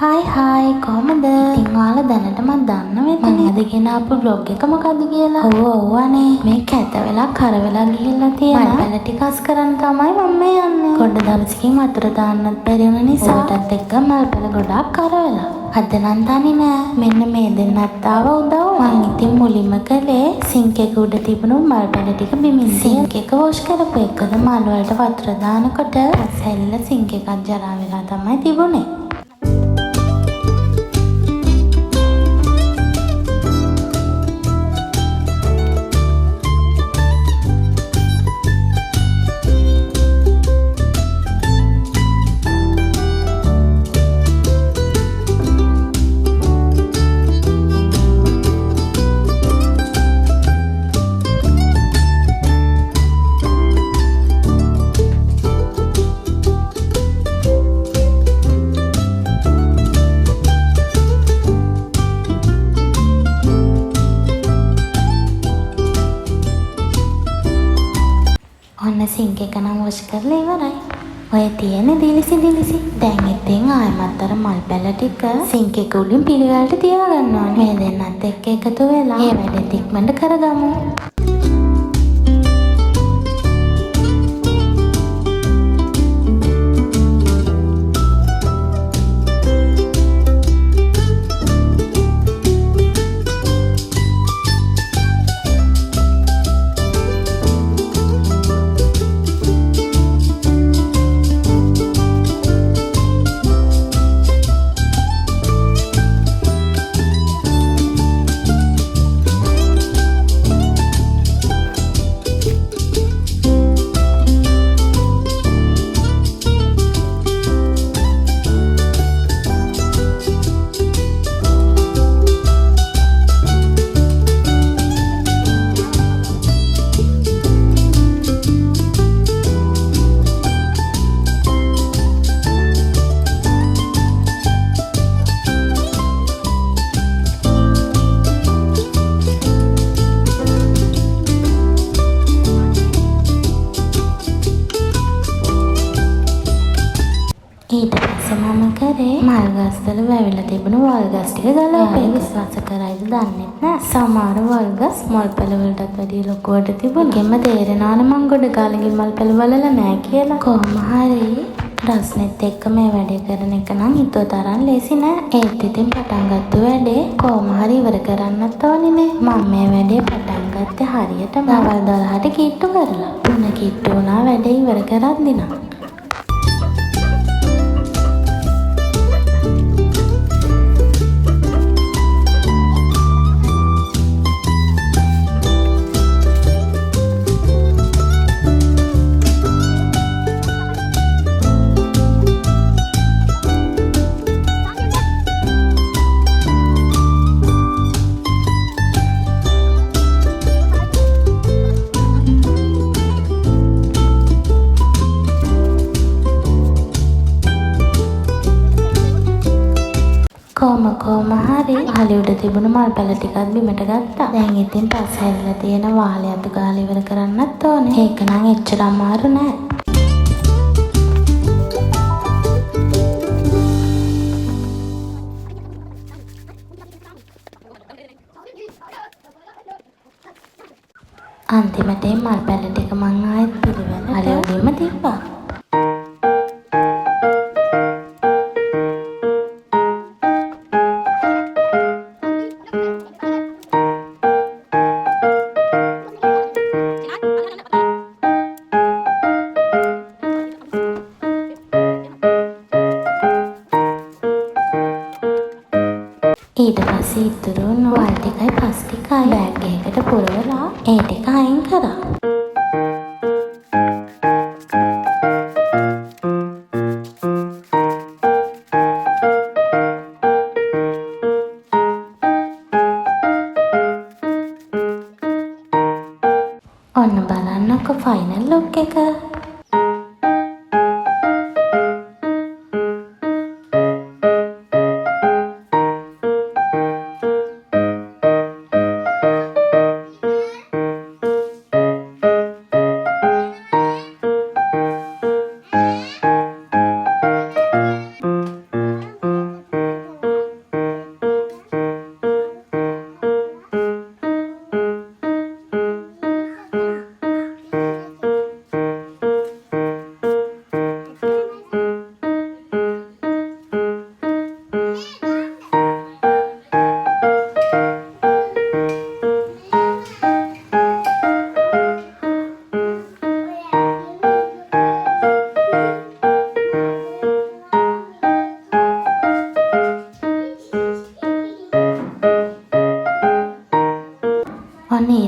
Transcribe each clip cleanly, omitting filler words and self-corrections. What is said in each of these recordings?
Hi කොහමද? ඉතින් ඔයාලා දැනට මම දන්න වෙන්නේ මම අද ගෙනාපු vlog එක මොකද්ද කියලා. ඔව් අනේ මේ කැත වෙලා කර වෙලා ගිහිල්ලා තියෙනවා. මල්පැල ටික අස් කරන් තමයි මම මේ යන්නේ. ගොඩ දවසකින් වතුර දාන්නත් බැරි වුණ නිසා ඔයටත් එක්ක මල්පැල ගොඩක් කර වෙලා. අද නම් දන්නේ නෑ. මෙන්න මේ දෙන්නත් ආව උදව්. මං ඉතින් මුලින්ම කළේ සිංක් එක උඩ තිබුණු මල්පැල ටික බිමින් සිංක් එක වොෂ් කරපු එකද මල් වලට වතුර දානකොට ඇස්සෙල්ල සිංක් එකක් ජරා වෙලා තමයි තිබුණේ. ඔන්න සිංක් එක නම් වොෂ් කරලා ඉවරයි. ඔය තියෙන දිලිසි. දැන් ඉතින් ආයෙමත් අර මල් පැල ටික සිංක් එක උඩින් පිළිවෙලට තියාගන්න ඕනේ. මේ දෙන්නත් එක්ක එකතු වෙලා මේ වැඩේ ඉක්මනට කරගමු. ඊට පස්සේ මම කරේ මල් ගස් වල වැවිලා තිබුණු වල් ගස් ටික ගලවලා විශ්වාස කරයිද දන්නේ නැහැ. සමහර වල් ගස් මල් පැල වලටත් වැඩිය ලොකුවට තිබුණා. ඒකෙම තේරෙනවානේ මං ගොඩ ගාලකින් මල් පැල වලලා නැහැ කියලා. කොහොම හරි රස්නෙත් එක්ක මේ වැඩේ කරන එක නම් හිතුව තරම් ලේසි නෑ. ඒත් ඉතින් පටන් ගත්ත වැඩේ කොහොම හරි ඉවර කරන්නත් ඕනේ. මම මේ වැඩේ පටන් ගත්තේ හරියට දවල් 12ට කිට්ටු කරලා. 3 කිට්ටු වුණා වැඩේ ඉවර කරද්දී නම්. කොහොම හරි අහලි උඩ තිබුණු මල් පැල ටිකක් බිමට ගත්තා. දැන් ඉතින් පස් හැරිලා තියෙන වාලේ අතු ගාලා ඉවර කරන්නත් ඕනේ. ඒක නම් එච්චර අමාරු නෑ. අන්තිමට මල් පැල ටික මං ආයෙත් පිළිවෙල අර උඩින්ම තිබ්බා. ඊට පස්සේ ඉතුරු වල් ටිකයි පස් ටිකයි බෑග් එකකට පුරවලා ඒ ටික අයින් කරා. ඔන්න බලන්නකො ෆයිනල් ලුක් එක.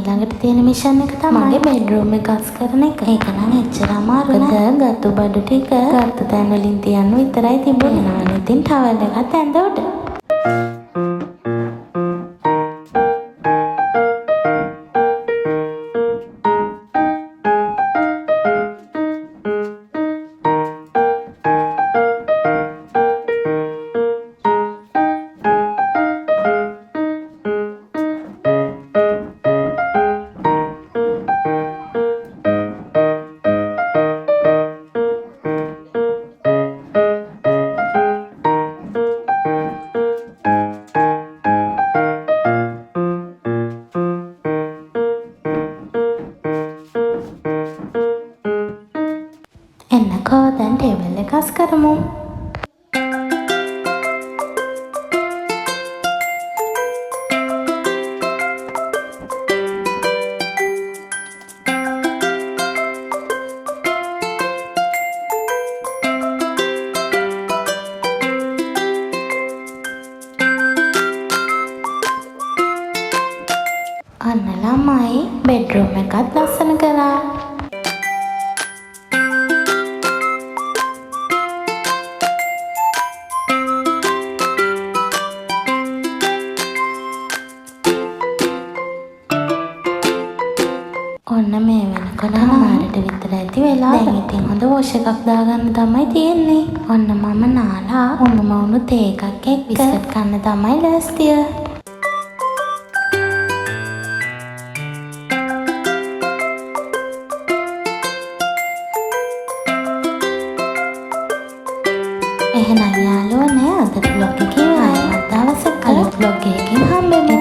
ඊළඟට තියෙන මිෂන් එක තමයි මගේ බෙඩ්රූම් එක අස් කරන එක. ඒක නම් එච්චර අමාරු නෑ. ගත්තු බඩු ටික ගත්ත තැන් වලින් තියන්න විතරයි තිබුණේ. නේද? ඉතින් ටවල් එකත් ඇඳ උඩ. එන්නකෝ දැන් ටේබල් එක අස් කරමු. අන්න ළමයි බෙඩ්රූම් එකත් ලස්සන කරා. ඔන්න මේ වෙනකොට මාරට විතර ඇති වෙලා. දැන් ඉතින් හොඳ වොෂ් එකක් දාගන්න තමයි තියෙන්නේ. ඔන්න මම නාලා උණු තේ එකක් එක්ක බිස්කට් කන්න තමයි ලෑස්තිය. එහෙනම් යාළුවනේ අද vlog එකේ ආයෙත් දවසක අලුත් vlog එකකින් හම්බෙමු.